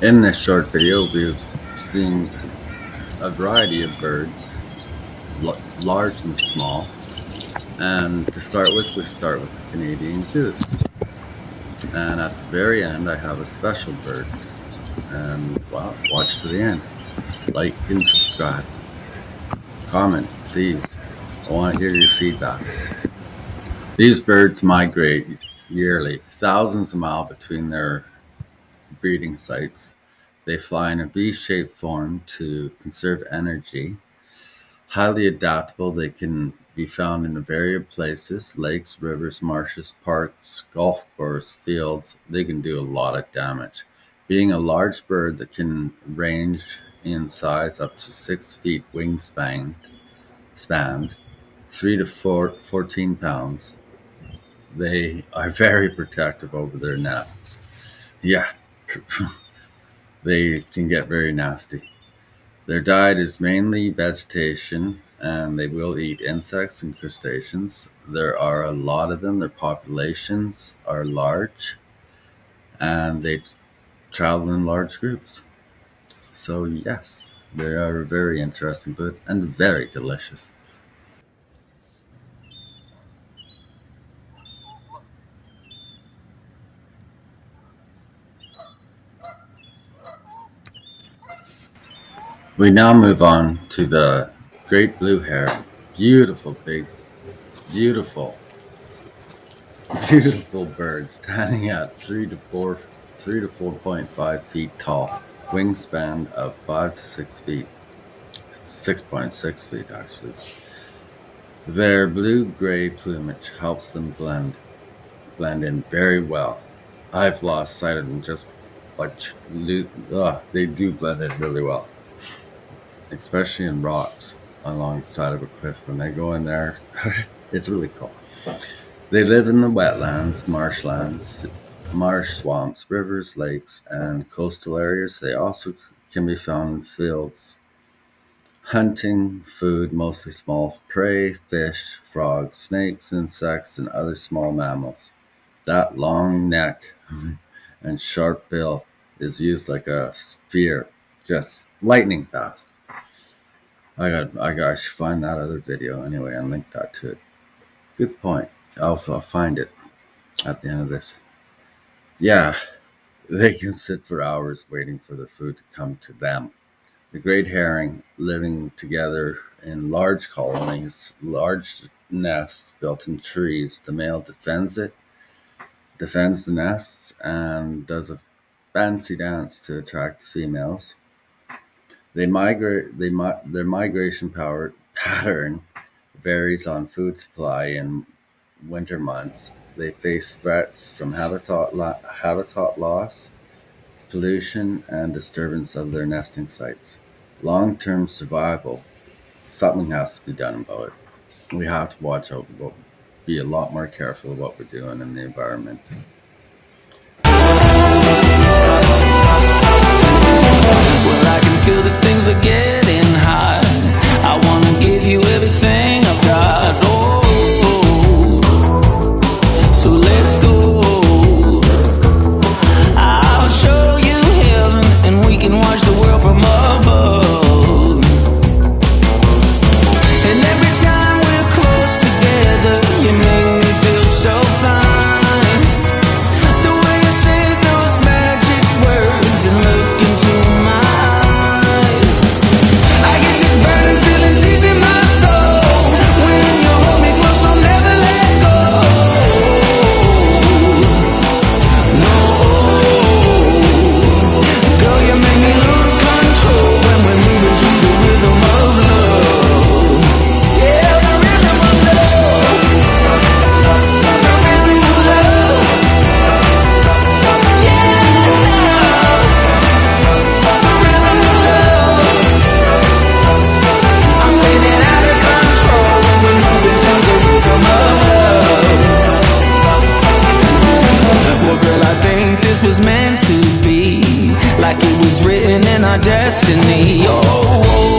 In this short video, we've seen a variety of birds, large and small. And to start with, we start with the Canadian goose. And at the very end, I have a special bird. And wow, watch to the end. Like and subscribe. Comment, please. I want to hear your feedback. These birds migrate yearly, thousands of miles between their breeding sites. They fly in a V-shaped form to conserve energy. Highly adaptable, they can be found in a variety of places: lakes, rivers, marshes, parks, golf course, fields. They can do a lot of damage. Being a large bird that can range in size up to 6 feet wingspan, spanned 3 to 14 pounds, they are very protective over their nests. Yeah, they can get very nasty. Their diet is mainly vegetation, and they will eat insects and crustaceans. There are a lot of them. Their populations are large, and they travel in large groups. So, yes, they are very interesting but and very delicious. We now move on to the great blue heron. Beautiful, big, beautiful, beautiful bird, standing at 3 to 4.5 feet tall, wingspan of 5 to 6 feet, 6.6 feet actually. Their blue-gray plumage helps them blend in very well. I've lost sight of them just like they do blend in really well, especially in rocks alongside of a cliff. When they go in there, it's really cool. They live in the wetlands, marshlands, marsh swamps, rivers, lakes, and coastal areas. They also can be found in fields, hunting food, mostly small prey, fish, frogs, snakes, insects, and other small mammals. That long neck and sharp bill is used like a spear, just lightning fast. I should find that other video anyway and link that to it. Good point. I'll find it at the end of this. Yeah, they can sit for hours waiting for the food to come to them. The great herring, living together in large colonies, large nests built in trees. The male defends the nests, and does a fancy dance to attract the females. They migrate. Their migration power pattern varies on food supply in winter months. They face threats from habitat loss, pollution, and disturbance of their nesting sites. Long-term survival, something has to be done about it. We have to watch out, be a lot more careful of what we're doing in the environment. Well, I can feel that things are getting hot. I wanna give you everything I've got. Oh, so let's go. I'll show you heaven, and we can watch the world from above. And every time we're close together, you make me feel so fine. The way you say those magic words and look into my eyes, I get this burning feeling deep in my soul. When you hold me close, I'll never let go. No, girl, you make me lose control when we're moving to the rhythm of love. Yeah, the rhythm of love. The rhythm of love. Yeah, love. The rhythm of love. I'm spinning out of control when we're moving to the rhythm of love. Well, girl, I think this was meant to be, like it was written in our destiny. Oh,